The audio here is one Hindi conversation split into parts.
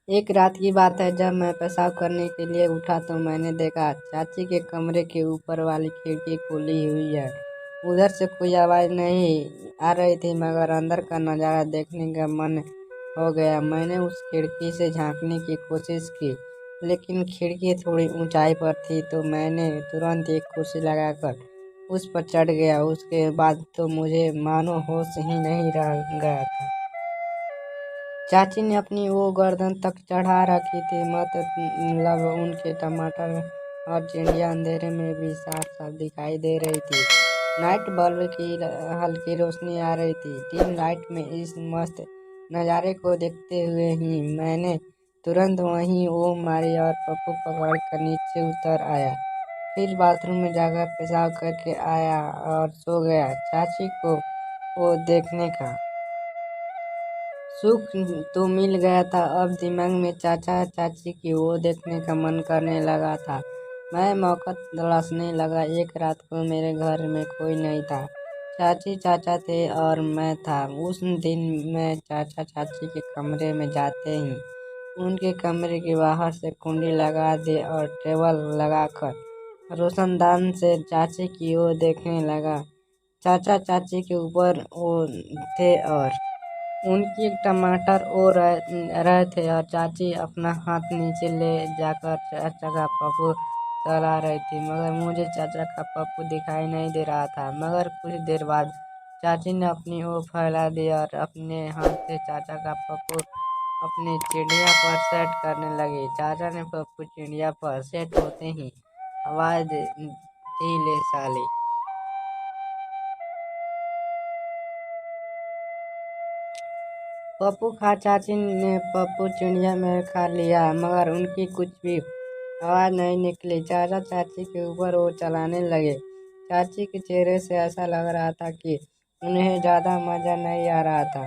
एक रात की बात है, जब मैं पेशाब करने के लिए उठा तो मैंने देखा चाची के कमरे के ऊपर वाली खिड़की खुली हुई है। उधर से कोई आवाज़ नहीं आ रही थी, मगर अंदर का नज़ारा देखने का मन हो गया। मैंने उस खिड़की से झांकने की कोशिश की, लेकिन खिड़की थोड़ी ऊंचाई पर थी, तो मैंने तुरंत एक कुर्सी लगाकर उस पर चढ़ गया। उसके बाद तो मुझे मानो होश ही नहीं रह गया था। चाची ने अपनी वो गर्दन तक चढ़ा रखी थी, मतलब उनके टमाटर और चिड़िया अंधेरे में भी साफ साफ दिखाई दे रही थी। नाइट बल्ब की हल्की रोशनी आ रही थी। डिम लाइट में इस मस्त नज़ारे को देखते हुए ही मैंने तुरंत वहीं वो मारी और पप्पू पकड़ कर नीचे उतर आया। फिर बाथरूम में जाकर पेशाब करके आया और सो गया। चाची को वो देखने का सुख तो मिल गया था, अब दिमाग में चाचा चाची की वो देखने का मन करने लगा था। मैं मौका तलाशने लगा। एक रात को मेरे घर में कोई नहीं था। चाची चाचा थे और मैं था। उस दिन मैं चाचा चाची के कमरे में जाते ही उनके कमरे के बाहर से कुंडी लगा दी और टेबल लगाकर रोशनदान से चाची की ओर देखने लगा। चाचा चाची के ऊपर वो थे और उनकी टमाटर रहे थे और चाची अपना हाथ नीचे ले जाकर चाचा का पप्पू चला रही थी, मगर मुझे चाचा का पप्पू दिखाई नहीं दे रहा था। मगर कुछ देर बाद चाची ने अपनी ओर फैला दिया और अपने हाथ से चाचा का पप्पू अपनी चिड़िया पर सेट करने लगी। चाचा ने पप्पू चिड़िया पर सेट होते ही आवाज दी, ले साली। पप्पू खा। चाची ने पप्पू चिड़िया में खा लिया, मगर उनकी कुछ भी आवाज नहीं निकली। चाचा चाची के ऊपर वो चलाने लगे। चाची के चेहरे से ऐसा लग रहा था कि उन्हें ज्यादा मजा नहीं आ रहा था।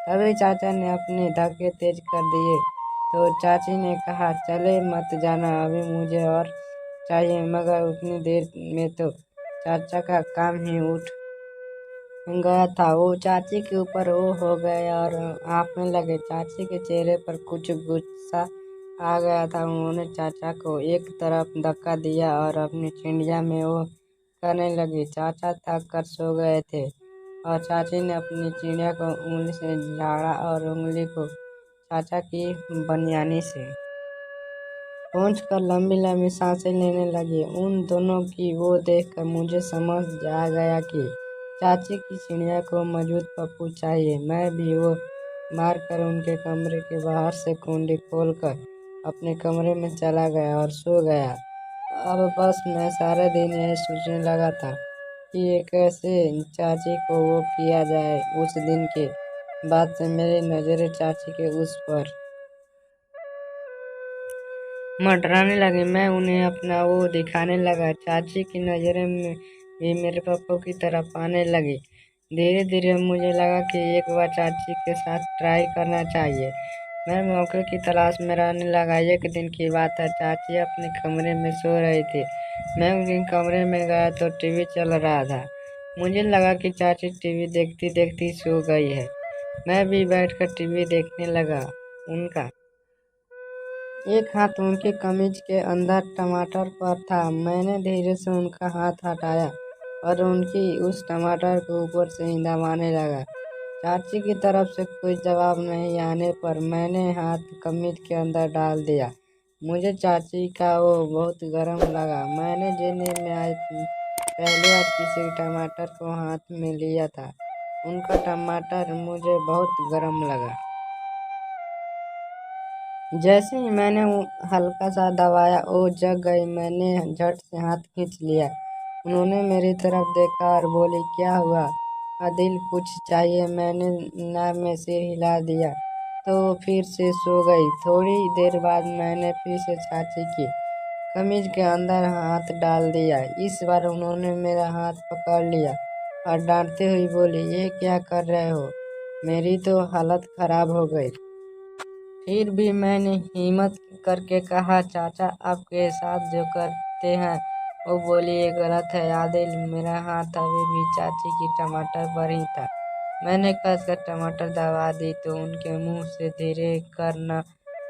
तभी चाचा ने अपने धक्के तेज कर दिए तो चाची ने कहा, चले मत जाना, अभी मुझे और चाहिए। मगर उतनी देर में तो चाचा का काम ही उठ गया था। वो चाची के ऊपर वो हो गए और हाँफने लगे। चाची के चेहरे पर कुछ गुस्सा आ गया था। उन्होंने चाचा को एक तरफ धक्का दिया और अपनी चिड़िया में वो करने लगी। चाचा थक कर सो गए थे और चाची ने अपनी चिड़िया को उंगली से झाड़ा और उंगली को चाचा की बनियानी से पोंछ कर लंबी लंबी सांसें लेने लगी। उन दोनों की वो देखकर मुझे समझ आ गया कि चाची की चिड़िया को मजबूत पप्पू चाहिए। मैं भी वो मारकर उनके कमरे के बाहर से कुंडी खोलकर अपने कमरे में चला गया और सो गया। अब बस मैं सारे दिन यही सोचने लगा था कि ये कैसे चाची को वो किया जाए। उस दिन के बाद से मेरी नजरें चाची के उस पर मंडराने लगी। मैं उन्हें अपना वो दिखाने लगा। चाची की नजरें में भी मेरे पप्पू की तरफ आने लगी। धीरे धीरे मुझे लगा कि एक बार चाची के साथ ट्राई करना चाहिए। मैं मौके की तलाश में रहने लगा। एक दिन की बात है, चाची अपने कमरे में सो रही थी। मैं उनके कमरे में गया तो टीवी चल रहा था। मुझे लगा कि चाची टीवी देखती देखती सो गई है। मैं भी बैठकर टीवी देखने लगा। उनका एक हाथ उनके कमीज के अंदर टमाटर पर था। मैंने धीरे से उनका हाथ हटाया और उनकी उस टमाटर को ऊपर से ही दबाने लगा। चाची की तरफ से कोई जवाब नहीं आने पर मैंने हाथ कमीज के अंदर डाल दिया। मुझे चाची का वो बहुत गर्म लगा। मैंने जिंदगी में आज पहली बार किसी टमाटर को हाथ में लिया था। उनका टमाटर मुझे बहुत गर्म लगा। जैसे ही मैंने वो हल्का सा दबाया, वो जग गई। मैंने झट से हाथ खींच लिया। उन्होंने मेरी तरफ देखा और बोली, क्या हुआ आदिल, कुछ चाहिए? मैंने ना में सिर हिला दिया तो वो फिर से सो गई। थोड़ी देर बाद मैंने फिर से चाची की कमीज के अंदर हाथ डाल दिया। इस बार उन्होंने मेरा हाथ पकड़ लिया और डांटते हुए बोली, ये क्या कर रहे हो? मेरी तो हालत खराब हो गई। फिर भी मैंने हिम्मत करके कहा, चाचा आपके साथ जो करते हैं वो बोलिए गलत है। आदिल, मेरा हाथ अभी भी चाची की टमाटर पर ही था। मैंने कसकर टमाटर दबा दी तो उनके मुंह से धीरे कर न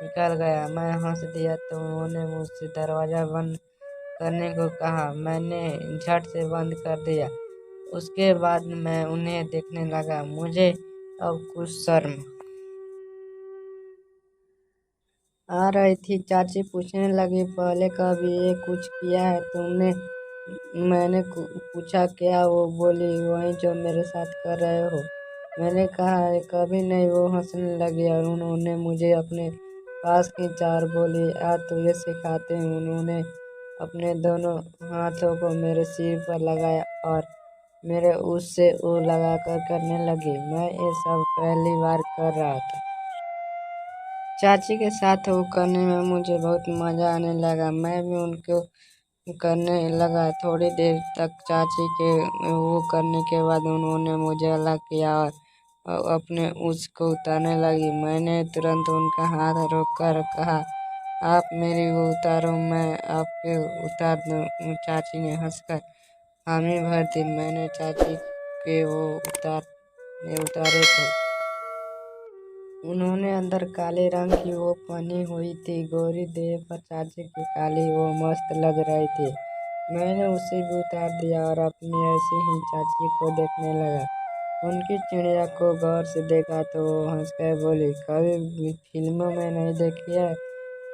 निकल गया। मैं हंस दिया तो उन्होंने मुझसे दरवाज़ा बंद करने को कहा। मैंने झट से बंद कर दिया। उसके बाद मैं उन्हें देखने लगा। मुझे अब कुछ शर्म आ रही थी। चाची पूछने लगी, पहले कभी ये कुछ किया है तुमने? मैंने पूछा, क्या? वो बोली, वही जो मेरे साथ कर रहे हो। मैंने कहा, कभी नहीं। वो हंसने लगी और उन्होंने मुझे अपने पास खींचा और बोली, आ तुझे सिखाते हैं। उन्होंने अपने दोनों हाथों को मेरे सिर पर लगाया और मेरे उस से वो लगाकर करने लगी। मैं ये सब पहली बार कर रहा था। चाची के साथ वो करने में मुझे बहुत मज़ा आने लगा। मैं भी उनको करने लगा। थोड़ी देर तक चाची के वो करने के बाद उन्होंने मुझे अलग किया और अपने उसको उतारने लगी। मैंने तुरंत उनका हाथ रोककर कहा, आप मेरी वो उतारो, मैं आपके उतार दूँ। चाची ने हंसकर हामी भर दी। मैंने चाची के वो उतारे तो उन्होंने अंदर काले रंग की वो पहनी हुई थी। गोरी देह पर चाची की काली वो मस्त लग रही थी। मैंने उसे भी उतार दिया और अपनी ऐसे ही चाची को देखने लगा। उनकी चिड़िया को गौर से देखा तो वो हंसकर बोली, कभी भी फिल्मों में नहीं देखी है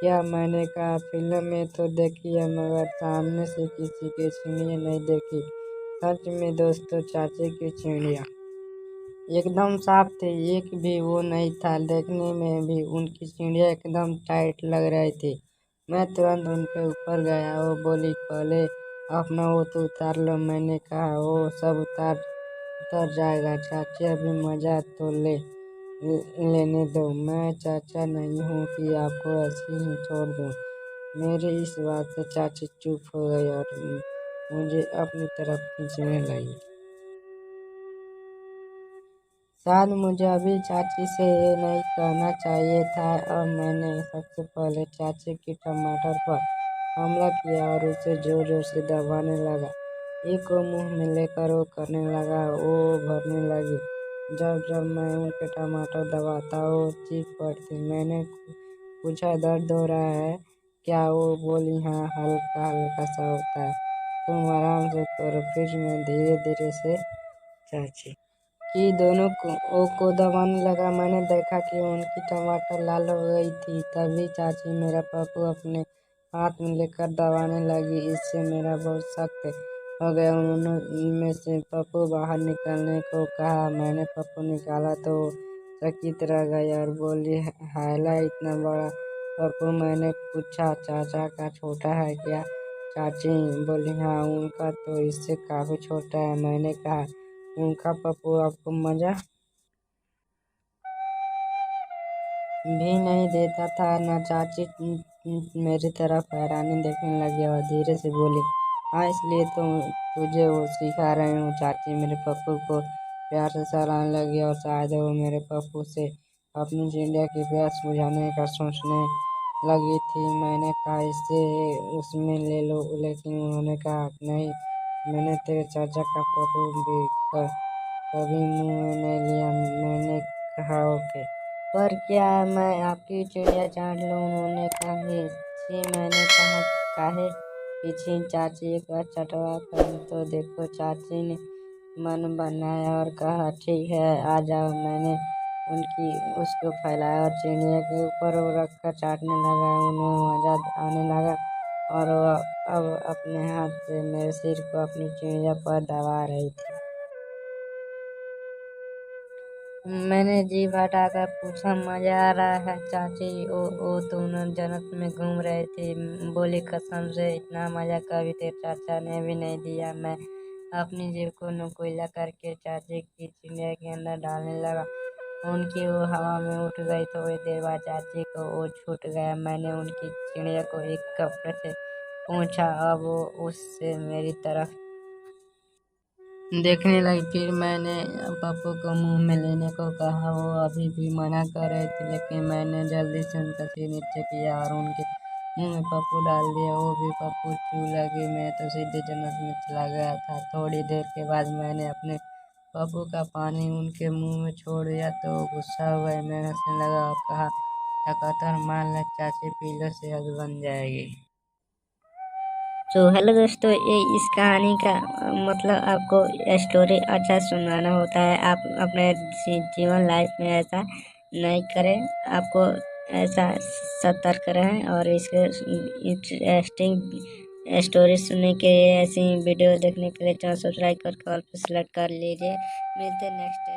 क्या? मैंने कहा, फिल्म में तो देखी है मगर सामने से किसी की चिड़िया नहीं देखी। सच में दोस्तों, चाची की चिड़िया एकदम साफ थे। एक भी वो नहीं था। देखने में भी उनकी चिड़िया एकदम टाइट लग रही थी। मैं तुरंत उनके ऊपर गया। वो बोली, पहले अपना वो तो उतार लो। मैंने कहा, वो सब उतर जाएगा चाची, अभी मजा तो लेने दो। मैं चाचा नहीं हूँ कि आपको ऐसे ही छोड़ दूँ। मेरे इस बात से चाची चुप हो गई और मुझे अपनी तरफ खींचने लगी। शायद मुझे अभी चाची से ये नहीं कहना चाहिए था। अब मैंने सबसे पहले चाची की टमाटर पर हमला किया और उसे जोर जोर से दबाने लगा। एक को मुंह में लेकर वो करने लगा, वो भरने लगी। जब जब मैं उनके टमाटर दबाता वो चीख पड़ती। मैंने पूछा, दर्द हो रहा है क्या? वो बोली, हाँ, हल्का हल्का सा होता है। तुम आराम से करो। फिर मैं धीरे धीरे से चाची कि दोनों को दबाने लगा। मैंने देखा कि उनकी टमाटर लाल हो गई थी। तभी चाची मेरा पप्पू अपने हाथ में लेकर दबाने लगी। इससे मेरा बहुत सख्त हो गया। उन्होंने में से पप्पू बाहर निकलने को कहा। मैंने पप्पू निकाला तो चकित रह गई और बोली, हायला, इतना बड़ा पप्पू? मैंने पूछा, चाचा का छोटा है क्या? चाची बोली, हाँ, उनका तो इससे काफी छोटा है। मैंने कहा, उनका पप्पू आपको मजा भी नहीं देता था ना? चाची मेरी तरफ हैरानी देखने लगी और धीरे से बोली, हाँ, इसलिए तो तुझे वो सिखा रही हूँ। चाची मेरे पप्पू को प्यार से सहलाने लगी और शायद वो मेरे पप्पू से अपनी चिड़िया की प्यास बुझाने का सोचने लगी थी। मैंने कहा, इससे उसमें ले लो, लेकिन उन्होंने कहा, नहीं, मैंने तेरे चाचा का पप्पू भी कभी मुंह में नहीं लिया। मैंने कहा, ओके, पर क्या मैं आपकी चिड़िया चाट लूं? उन्होंने कहा, छी। मैंने कहा, काहे पीछे? चाची एक बार चटवा कर तो देखो। चाची ने मन बनाया और कहा, ठीक है, आ जाओ। मैंने उनकी उसको फैलाया और चिड़िया के ऊपर वो रखकर चाटने लगा। उन्हें मजा आने लगा और वो अब अपने हाथ से मेरे सिर को अपनी चिड़िया पर दबा रही थी। मैंने जीभ हटाकर पूछा, मजा आ रहा है चाची? ओ तो जन्नत में घूम रहे थे। बोली, कसम से इतना मजा कभी तेरे चाचा ने भी नहीं दिया। मैं अपनी जीभ को नुकीला करके चाची की चिड़िया के अंदर डालने लगा। उनकी वो हवा में उठ गई। थोड़ी देर बाद चाची को वो छूट गया। मैंने उनकी चिड़िया को एक कपड़े से पूछा। अब वो उससे मेरी तरफ देखने लगी। फिर मैंने पप्पू को मुंह में लेने को कहा। वो अभी भी मना कर रहे थे, लेकिन मैंने जल्दी से उनका सिर नीचे किया और उनके मुंह में पप्पू डाल दिया। वो भी पप्पू छू लगी। मैं तो सीधे जन्नत में चला गया था। थोड़ी देर के बाद मैंने अपने पप्पू का पानी उनके मुंह में छोड़ दिया तो वो गुस्सा हो गए। मैं हंसने लगा और कहा, लगातार मान ले चाची पी लो सेहत बन जाएगी। तो हेलो दोस्तों, ये इस कहानी का मतलब आपको स्टोरी अच्छा सुनाना होता है। आप अपने जीवन लाइफ में ऐसा नहीं करें, आपको ऐसा सतर्क रहें। और इसके इंटरेस्टिंग स्टोरी सुनने के लिए, ऐसी वीडियो देखने के लिए चैनल सब्सक्राइब करके ऑल पे सेलेक्ट कर लीजिए। मिलते हैं नेक्स्ट